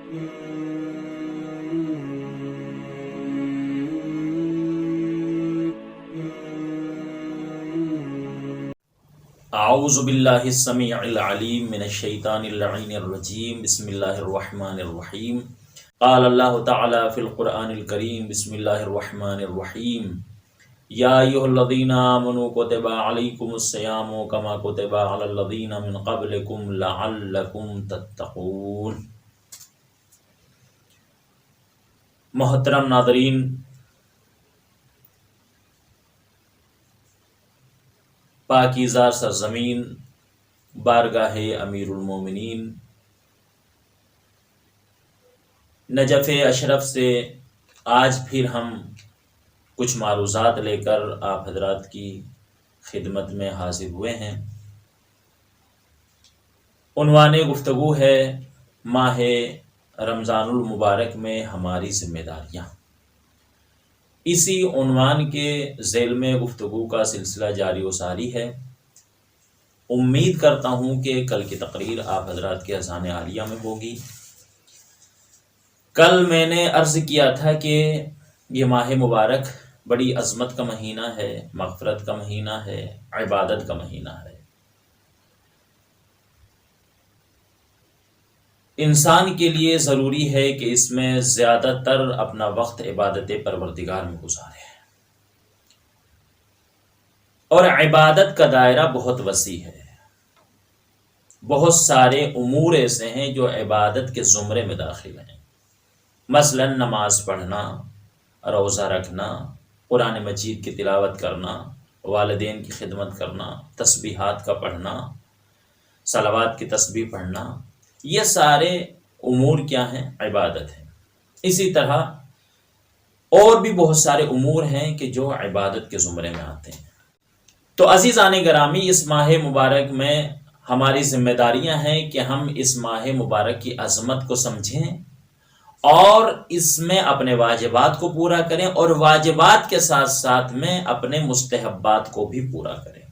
اعوذ باللہ السمیع العلیم من الشیطان اللعین الرجیم بسم اللہ الرحمن الرحیم قال اللہ تعالی فی القرآن الکریم بسم اللہ الرحمن الرحیم یا ایھا الذین آمنوا کتب علیکم الصیام کما کتب علی الذین من قبلکم لعلکم تتقون۔ محترم ناظرین، پاکیزہ سرزمین بارگاہ امیر المومنین نجف اشرف سے آج پھر ہم کچھ معروضات لے کر آپ حضرات کی خدمت میں حاضر ہوئے ہیں۔ عنوان گفتگو ہے ماہ رمضان المبارک میں ہماری ذمہ داریاں۔ اسی عنوان کے ذیل میں گفتگو کا سلسلہ جاری و ساری ہے۔ امید کرتا ہوں کہ کل کی تقریر آپ حضرات کے اذہان عالیہ میں ہوگی۔ کل میں نے عرض کیا تھا کہ یہ ماہ مبارک بڑی عظمت کا مہینہ ہے، مغفرت کا مہینہ ہے، عبادت کا مہینہ ہے۔ انسان کے لیے ضروری ہے کہ اس میں زیادہ تر اپنا وقت عبادت پروردگار میں گزارے، اور عبادت کا دائرہ بہت وسیع ہے۔ بہت سارے امور ایسے ہیں جو عبادت کے زمرے میں داخل ہیں، مثلا نماز پڑھنا، روزہ رکھنا، قرآن مجید کی تلاوت کرنا، والدین کی خدمت کرنا، تسبیحات کا پڑھنا، صلوات کی تسبیح پڑھنا، یہ سارے امور کیا ہیں؟ عبادت ہیں۔ اسی طرح اور بھی بہت سارے امور ہیں کہ جو عبادت کے زمرے میں آتے ہیں۔ تو عزیزان گرامی، اس ماہ مبارک میں ہماری ذمہ داریاں ہیں کہ ہم اس ماہ مبارک کی عظمت کو سمجھیں اور اس میں اپنے واجبات کو پورا کریں، اور واجبات کے ساتھ ساتھ میں اپنے مستحبات کو بھی پورا کریں۔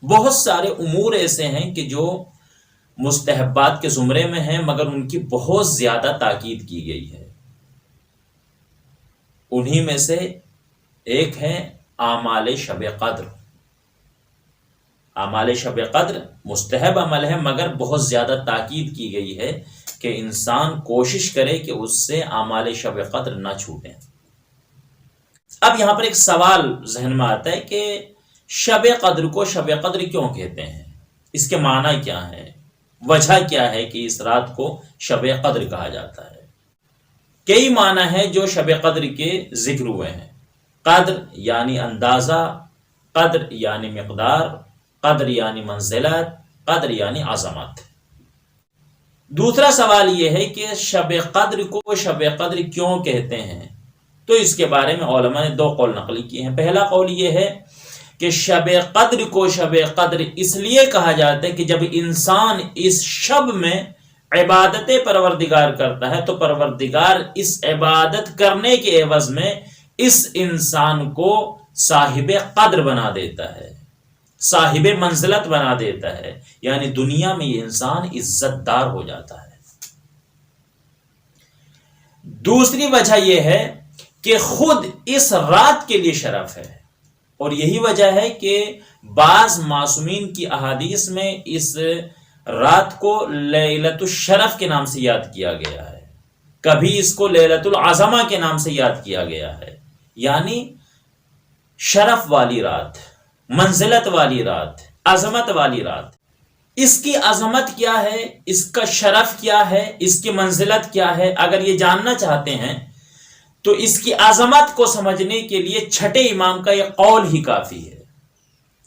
بہت سارے امور ایسے ہیں کہ جو مستحبات کے زمرے میں ہیں مگر ان کی بہت زیادہ تاکید کی گئی ہے۔ انہی میں سے ایک ہے اعمال شب قدر۔ اعمال شب قدر مستحب عمل ہے مگر بہت زیادہ تاکید کی گئی ہے کہ انسان کوشش کرے کہ اس سے اعمال شب قدر نہ چھوٹیں۔ اب یہاں پر ایک سوال ذہن میں آتا ہے کہ شب قدر کو شب قدر کیوں کہتے ہیں؟ اس کے معنی کیا ہے؟ وجہ کیا ہے کہ اس رات کو شب قدر کہا جاتا ہے؟ کئی معنی ہیں جو شب قدر کے ذکر ہوئے ہیں۔ قدر یعنی اندازہ، قدر یعنی مقدار، قدر یعنی منزلت، قدر یعنی عظمت۔ دوسرا سوال یہ ہے کہ شب قدر کو شب قدر کیوں کہتے ہیں؟ تو اس کے بارے میں علماء نے دو قول نقل کیے ہیں۔ پہلا قول یہ ہے کہ شب قدر کو شب قدر اس لیے کہا جاتا ہے کہ جب انسان اس شب میں عبادت پروردگار کرتا ہے تو پروردگار اس عبادت کرنے کے عوض میں اس انسان کو صاحب قدر بنا دیتا ہے، صاحب منزلت بنا دیتا ہے، یعنی دنیا میں یہ انسان عزت دار ہو جاتا ہے۔ دوسری وجہ یہ ہے کہ خود اس رات کے لیے شرف ہے، اور یہی وجہ ہے کہ بعض معصومین کی احادیث میں اس رات کو لیلۃ الشرف کے نام سے یاد کیا گیا ہے، کبھی اس کو لیلۃ العظمہ کے نام سے یاد کیا گیا ہے، یعنی شرف والی رات، منزلت والی رات، عظمت والی رات۔ اس کی عظمت کیا ہے، اس کا شرف کیا ہے، اس کی منزلت کیا ہے، اگر یہ جاننا چاہتے ہیں تو اس کی عظمت کو سمجھنے کے لیے چھٹے امام کا یہ قول ہی کافی ہے۔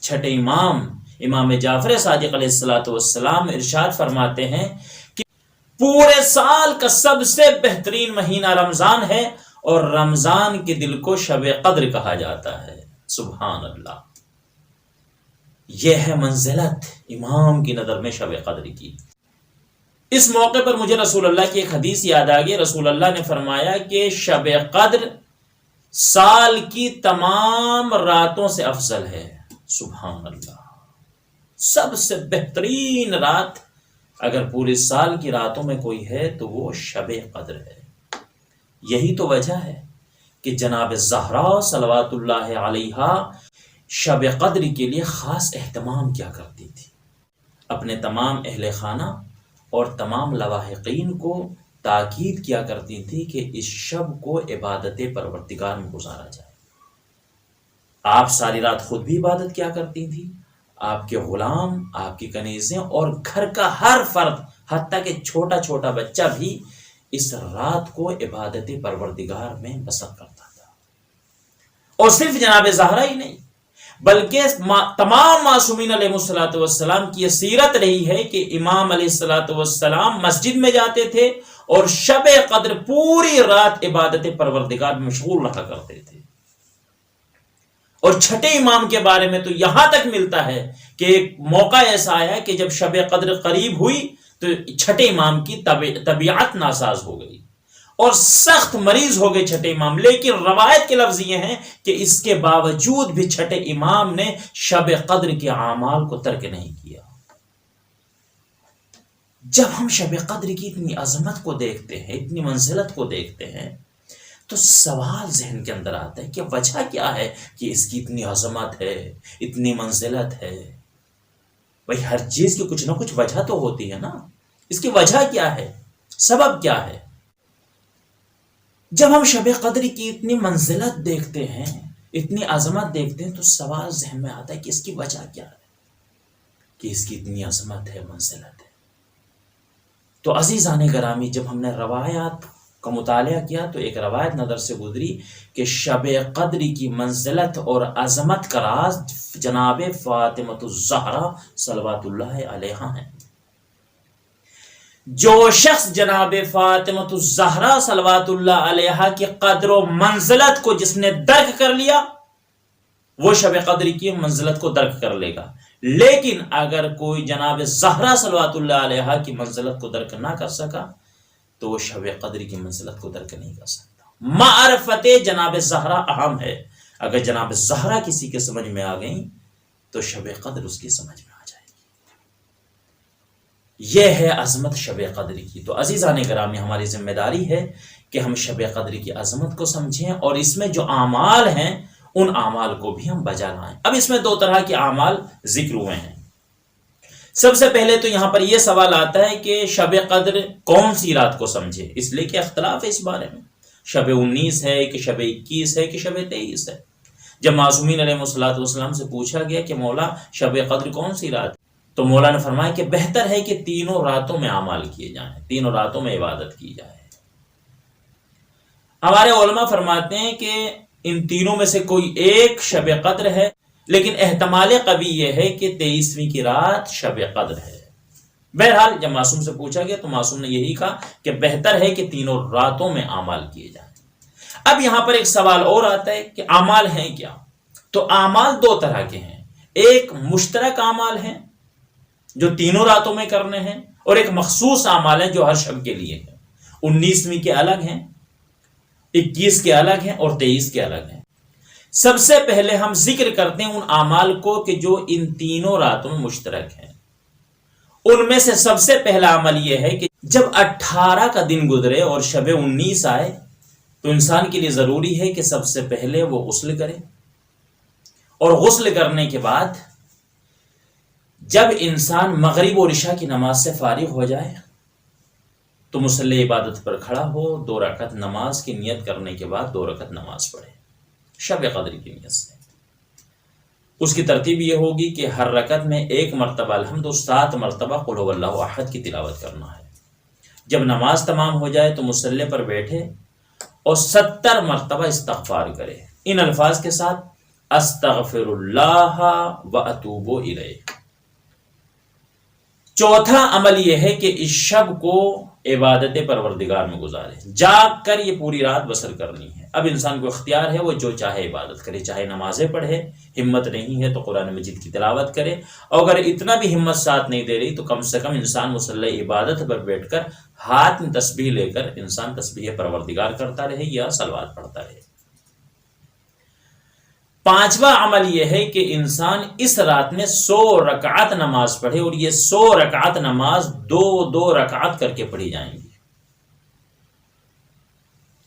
چھٹے امام جعفر صادق علیہ السلام ارشاد فرماتے ہیں کہ پورے سال کا سب سے بہترین مہینہ رمضان ہے، اور رمضان کے دل کو شب قدر کہا جاتا ہے۔ سبحان اللہ، یہ ہے منزلت امام کی نظر میں شب قدر کی۔ اس موقع پر مجھے رسول اللہ کی ایک حدیث یاد آ گئی۔ رسول اللہ نے فرمایا کہ شب قدر سال کی تمام راتوں سے افضل ہے۔ سبحان اللہ، سب سے بہترین رات اگر پورے سال کی راتوں میں کوئی ہے تو وہ شب قدر ہے۔ یہی تو وجہ ہے کہ جناب زہرا صلوات اللہ علیہا شب قدر کے لیے خاص اہتمام کیا کرتی تھی، اپنے تمام اہل خانہ اور تمام لواحقین کو تاکید کیا کرتی تھی کہ اس شب کو عبادت پروردگار میں گزارا جائے۔ آپ ساری رات خود بھی عبادت کیا کرتی تھی، آپ کے غلام، آپ کی کنیزیں اور گھر کا ہر فرد، حتیٰ کہ چھوٹا چھوٹا بچہ بھی اس رات کو عبادت پروردگار میں بسر کرتا تھا۔ اور صرف جناب زہرا ہی نہیں بلکہ تمام معصومین علیہ الصلوۃ والسلام کی یہ سیرت رہی ہے کہ امام علیہ الصلوۃ والسلام مسجد میں جاتے تھے اور شب قدر پوری رات عبادت پروردگار میں مشغول رہا کرتے تھے۔ اور چھٹے امام کے بارے میں تو یہاں تک ملتا ہے کہ ایک موقع ایسا آیا کہ جب شب قدر قریب ہوئی تو چھٹے امام کی طبیعت ناساز ہو گئی اور سخت مریض ہو گئے چھٹے امام، لیکن روایت کے لفظ یہ ہیں کہ اس کے باوجود بھی چھٹے امام نے شب قدر کے اعمال کو ترک نہیں کیا۔ جب ہم شب قدر کی اتنی عظمت کو دیکھتے ہیں، اتنی منزلت کو دیکھتے ہیں، تو سوال ذہن کے اندر آتا ہے کہ وجہ کیا ہے کہ اس کی اتنی عظمت ہے، اتنی منزلت ہے۔ بھائی ہر چیز کی کچھ نہ کچھ وجہ تو ہوتی ہے نا، اس کی وجہ کیا ہے، سبب کیا ہے؟ جب ہم شب قدر کی اتنی منزلت دیکھتے ہیں، اتنی عظمت دیکھتے ہیں، تو سوال ذہن میں آتا ہے کہ اس کی وجہ کیا ہے کہ اس کی اتنی عظمت ہے، منزلت ہے۔ تو عزیزان گرامی، جب ہم نے روایات کا مطالعہ کیا تو ایک روایت نظر سے گزری کہ شب قدر کی منزلت اور عظمت کا راز جناب فاطمۃ الزہرا صلوات اللہ علیہا ہیں۔ جو شخص جناب فاطمۃ الزہرا صلوات اللہ علیہا کی قدر و منزلت کو جس نے درک کر لیا، وہ شب قدر کی منزلت کو درک کر لے گا۔ لیکن اگر کوئی جناب زہرا صلوات اللہ علیہا کی منزلت کو درک نہ کر سکا تو وہ شب قدر کی منزلت کو درک نہیں کر سکتا۔ معرفت جناب زہرا اہم ہے۔ اگر جناب زہرا کسی کے سمجھ میں آ گئی تو شب قدر اس کی سمجھ میں آ جائے گی۔ یہ ہے عظمت شب قدر کی۔ تو عزیزان گرامی، ہماری ذمہ داری ہے کہ ہم شب قدر کی عظمت کو سمجھیں اور اس میں جو اعمال ہیں ان اعمال کو بھی ہم بجا لائیں۔ اب اس میں دو طرح کے اعمال ذکر ہوئے ہیں۔ سب سے پہلے تو یہاں پر یہ سوال آتا ہے کہ شب قدر کون سی رات کو سمجھے، اس لیے کہ اختلاف ہے اس بارے میں، شب 19 ہے کہ شب 21 ہے کہ شب 23 ہے۔ جب معصومین علیہ الصلوۃ والسلام سے پوچھا گیا کہ مولا شب قدر کون سی رات، تو مولا نے فرمایا کہ بہتر ہے کہ تینوں راتوں میں اعمال کیے جائیں، تینوں راتوں میں عبادت کی جائے۔ ہمارے علماء فرماتے ہیں کہ ان تینوں میں سے کوئی ایک شب قدر ہے، لیکن احتمال قوی یہ ہے کہ 23ویں کی رات شب قدر ہے۔ بہرحال جب معصوم سے پوچھا گیا تو معصوم نے یہی کہا کہ بہتر ہے کہ تینوں راتوں میں اعمال کیے جائیں۔ اب یہاں پر ایک سوال اور آتا ہے کہ اعمال ہیں کیا؟ تو اعمال دو طرح کے ہیں، ایک مشترک اعمال ہیں جو تینوں راتوں میں کرنے ہیں، اور ایک مخصوص اعمال ہیں جو ہر شب کے لیے ہیں۔ 19ویں کے الگ ہیں، 21 کے الگ ہیں اور 23 کے الگ ہیں۔ سب سے پہلے ہم ذکر کرتے ہیں ان اعمال کو کہ جو ان تینوں راتوں میں مشترک ہیں۔ ان میں سے سب سے پہلا عمل یہ ہے کہ جب 18 کا دن گزرے اور شب 19 آئے تو انسان کے لیے ضروری ہے کہ سب سے پہلے وہ غسل کرے، اور غسل کرنے کے بعد جب انسان مغرب اور عشاء کی نماز سے فارغ ہو جائے تو مصلی عبادت پر کھڑا ہو، 2 رکعت نماز کی نیت کرنے کے بعد 2 رکعت نماز پڑھے شب قدر کی نیت سے۔ اس کی ترتیب یہ ہوگی کہ ہر رکعت میں 1 مرتبہ الحمد و 7 مرتبہ قل هو اللہ احد کی تلاوت کرنا ہے۔ جب نماز تمام ہو جائے تو مصلی پر بیٹھے اور 70 مرتبہ استغفار کرے ان الفاظ کے ساتھ: استغفر اللہ واتوب الیہ۔ چوتھا عمل یہ ہے کہ اس شب کو عبادت پروردگار میں گزارے، جاگ کر یہ پوری رات بسر کرنی ہے۔ اب انسان کو اختیار ہے، وہ جو چاہے عبادت کرے، چاہے نمازیں پڑھے، ہمت نہیں ہے تو قرآن مجید کی تلاوت کرے، اور اگر اتنا بھی ہمت ساتھ نہیں دے رہی تو کم سے کم انسان مصلی عبادت پر بیٹھ کر ہاتھ میں تسبیح لے کر انسان تسبیح پروردگار کرتا رہے یا صلوات پڑھتا رہے۔ 5واں عمل یہ ہے کہ انسان اس رات میں 100 رکعت نماز پڑھے، اور یہ 100 رکعت نماز 2 رکعت کر کے پڑھی جائیں گی۔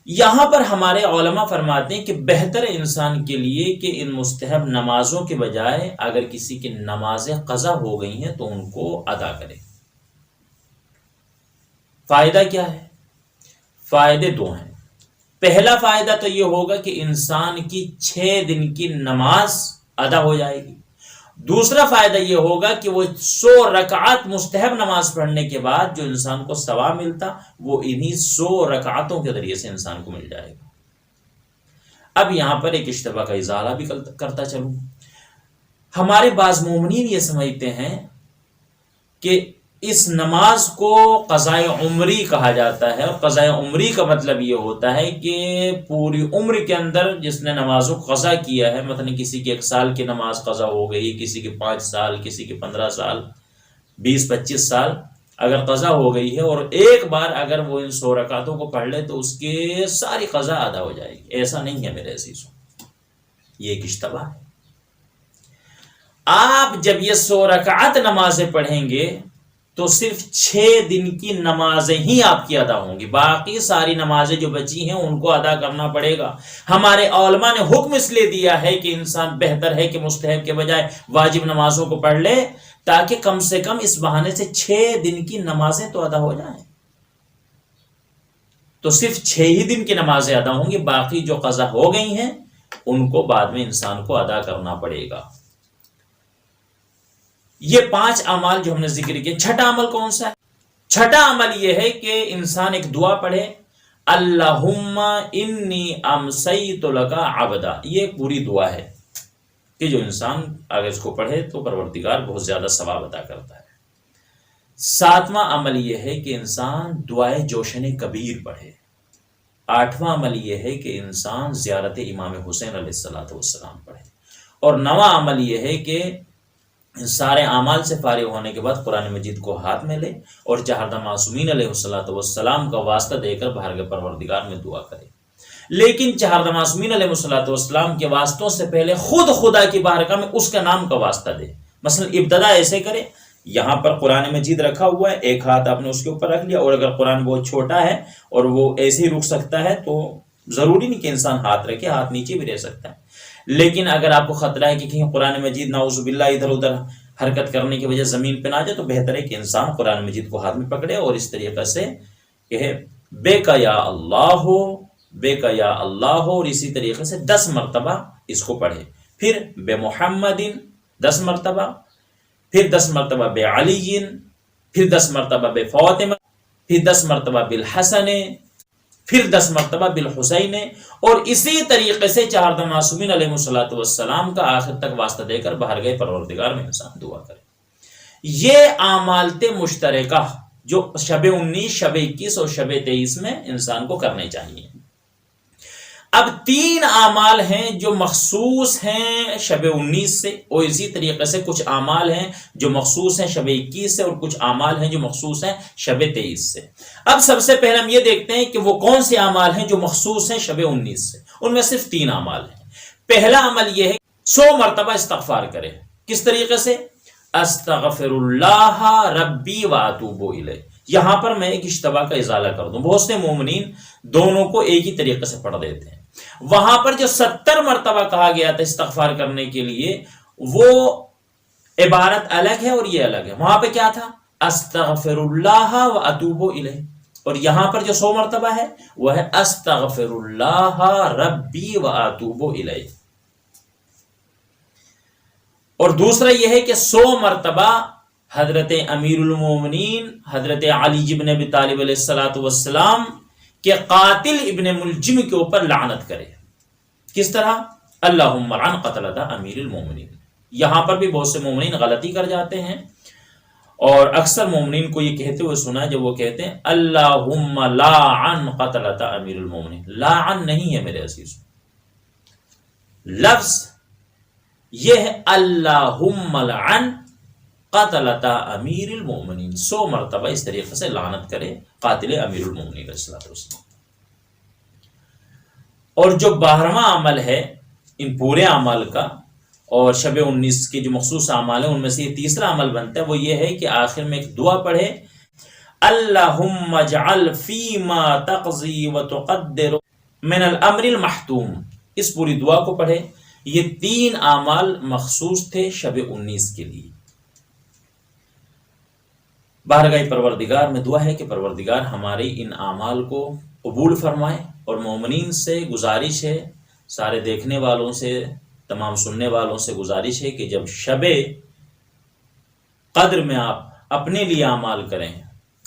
یہاں پر ہمارے علماء فرماتے ہیں کہ بہتر انسان کے لیے کہ ان مستحب نمازوں کے بجائے اگر کسی کی نمازیں قضا ہو گئی ہیں تو ان کو ادا کرے۔ فائدہ کیا ہے؟ فائدے 2 ہیں۔ پہلا فائدہ تو یہ ہوگا کہ انسان کی 6 دن کی نماز ادا ہو جائے گی۔ دوسرا فائدہ یہ ہوگا کہ وہ 100 رکعت مستحب نماز پڑھنے کے بعد جو انسان کو ثواب ملتا وہ انہی 100 رکعتوں کے ذریعے سے انسان کو مل جائے گا۔ اب یہاں پر ایک اشتباہ کا ازالہ بھی کرتا چلوں۔ ہمارے بعض مومنین یہ سمجھتے ہیں کہ اس نماز کو قضاء عمری کہا جاتا ہے، اور قضاء عمری کا مطلب یہ ہوتا ہے کہ پوری عمر کے اندر جس نے نمازوں کو قضا کیا ہے، مثلا کسی کی 1 سال کی نماز قضا ہو گئی، کسی کی 5 سال، کسی کی 15 سال، 20-25 سال اگر قضا ہو گئی ہے، اور ایک بار اگر وہ ان 100 رکعتوں کو پڑھ لے تو اس کی ساری قضا ادا ہو جائے گی۔ ایسا نہیں ہے میرے عزیزوں، یہ ایک اشتباہ ہے۔ آپ جب یہ 100 رکعت نمازیں پڑھیں گے تو صرف 6 دن کی نمازیں ہی آپ کی ادا ہوں گی، باقی ساری نمازیں جو بچی ہیں ان کو ادا کرنا پڑے گا۔ ہمارے علماء نے حکم اس لیے دیا ہے کہ انسان بہتر ہے کہ مستحب کے بجائے واجب نمازوں کو پڑھ لے، تاکہ کم سے کم اس بہانے سے 6 دن کی نمازیں تو ادا ہو جائیں۔ تو صرف 6 ہی دن کی نمازیں ادا ہوں گی، باقی جو قضا ہو گئی ہیں ان کو بعد میں انسان کو ادا کرنا پڑے گا۔ یہ 5 اعمال جو ہم نے ذکر کیے۔ چھٹا عمل کون سا ہے؟ چھٹا عمل یہ ہے کہ انسان ایک دعا پڑھے، اللہم انی امسیت لک عبدا۔ یہ ایک پوری دعا ہے کہ جو انسان اگر اس کو پڑھے تو پروردگار بہت زیادہ ثواب عطا کرتا ہے۔ 7واں عمل یہ ہے کہ انسان دعائے جوشن کبیر پڑھے۔ 8واں عمل یہ ہے کہ انسان زیارت امام حسین علیہ السلام پڑھے۔ اور 9واں عمل یہ ہے کہ ان سارے اعمال سے فارغ ہونے کے بعد قرآن مجید کو ہاتھ میں لے اور چہاردہ معصومین علیہ السلام کا واسطہ دے کر بارگاہ پروردگار میں دعا کرے۔ لیکن چہاردہ معصومین علیہ السلام کے واسطوں سے پہلے خود خدا کی بارگاہ میں اس کا نام کا واسطہ دے۔ مثلا ابتدا ایسے کرے، یہاں پر قرآن مجید رکھا ہوا ہے، ایک ہاتھ آپ نے اس کے اوپر رکھ لیا، اور اگر قرآن بہت چھوٹا ہے اور وہ ایسے ہی رک سکتا ہے تو ضروری نہیں کہ انسان ہاتھ رکھے، ہاتھ نیچے بھی رہ سکتا ہے۔ لیکن اگر آپ کو خطرہ ہے کہ کہیں قرآن مجید نعوذ باللہ ادھر ادھر حرکت کرنے کی وجہ زمین پہ نہ جائے، تو بہتر ہے کہ انسان قرآن مجید کو ہاتھ میں پکڑے اور اس طریقے سے کہ بے کا یا اللہ ہو، بے کا یا اللہ ہو، اور اسی طریقے سے 10 مرتبہ اس کو پڑھے۔ پھر بے محمد 10 مرتبہ، پھر 10 مرتبہ بے علی، پھر 10 مرتبہ بے فاطمہ، پھر 10 مرتبہ بالحسن، پھر 10 مرتبہ بالحسین، اور اسی طریقے سے چہاردہ معصومین علیہ السلام کا آخر تک واسطہ دے کر بارگاہ پروردگار میں انسان دعا کرے۔ یہ اعمالات مشترکہ جو شب 19، شب 21 اور شب 23 میں انسان کو کرنے چاہیے۔ اب 3 اعمال ہیں جو مخصوص ہیں شب 19 سے، اور اسی طریقے سے کچھ اعمال ہیں جو مخصوص ہیں شب 21 سے، اور کچھ اعمال ہیں جو مخصوص ہیں شب 23 سے۔ اب سب سے پہلے ہم یہ دیکھتے ہیں کہ وہ کون سے اعمال ہیں جو مخصوص ہیں شب 19 سے۔ ان میں صرف 3 اعمال ہیں۔ پہلا عمل یہ ہے 100 مرتبہ استغفار کرے۔ کس طریقے سے؟ استغفر اللہ ربی واتوب الیہ۔ یہاں پر میں ایک اشتباہ کا ازالہ کر دوں، بہت سے مومنین دونوں کو ایک ہی طریقے سے پڑھ دیتے ہیں۔ وہاں پر جو 70 مرتبہ کہا گیا تھا استغفار کرنے کے لیے، وہ عبارت الگ ہے اور یہ الگ ہے۔ وہاں پہ کیا تھا؟ استغفر اللہ واتوب الیہ، اور یہاں پر جو 100 مرتبہ ہے وہ ہے استغفر اللہ ربی واتوب الیہ۔ اور دوسرا یہ ہے کہ 100 مرتبہ حضرت امیر المومنین حضرت علی بن ابی طالب علیہ السلام کے قاتل ابن ملجم کے اوپر لعنت کرے۔ کس طرح؟ اللہم لعن قتلۃ امیر المومنین۔ یہاں پر بھی بہت سے مومنین غلطی کر جاتے ہیں، اور اکثر مومنین کو یہ کہتے ہوئے سنا جب وہ کہتے ہیں اللہم لعن قتلۃ امیر المومنین۔ لعن نہیں ہے میرے عزیز، لفظ یہ ہے اللہم لعن قتلۃ امیر المومنین۔ 100 مرتبہ اس طریقے سے لعنت کرے قاتل امیر المومنین علیہ السلام۔ اور جو 12واں عمل ہے ان پورے اعمال کا، اور شب 19 کے جو مخصوص اعمال ہیں ان میں سے یہ تیسرا عمل بنتا ہے، وہ یہ ہے کہ آخر میں ایک دعا پڑھے، اللہم اجعل فیما تقضی وتقدر من الامر المحتوم. اس پوری دعا کو پڑھے. یہ 3 اعمال مخصوص تھے شب 19 کے لیے. بارگاہ پروردگار میں دعا ہے کہ پروردگار ہمارے ان اعمال کو قبول فرمائے، اور مومنین سے گزارش ہے، سارے دیکھنے والوں سے، تمام سننے والوں سے گزارش ہے کہ جب شب قدر میں آپ اپنے لیے اعمال کریں،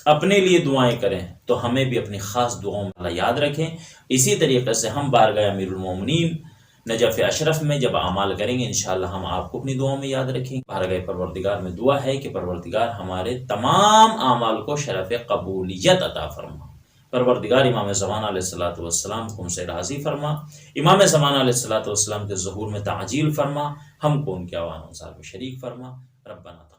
اپنے لیے دعائیں کریں، تو ہمیں بھی اپنی خاص دعاؤں میں یاد رکھیں. اسی طریقے سے ہم بارگاہ امیر المومنین نجف اشرف میں جب اعمال کریں گے انشاءاللہ ہم آپ کو اپنی دعاؤں میں یاد رکھیں. بارگاہ پروردگار میں دعا ہے کہ پروردگار ہمارے تمام اعمال کو شرف قبولیت عطا فرما. پروردگار امام زمان علیہ الصلوۃ والسلام کو ہم سے راضی فرما. امام زمان علیہ الصلوۃ والسلام کے ظہور میں تعجیل فرما. ہم کو ان کے اوان انصار میں شریک فرما. ربنا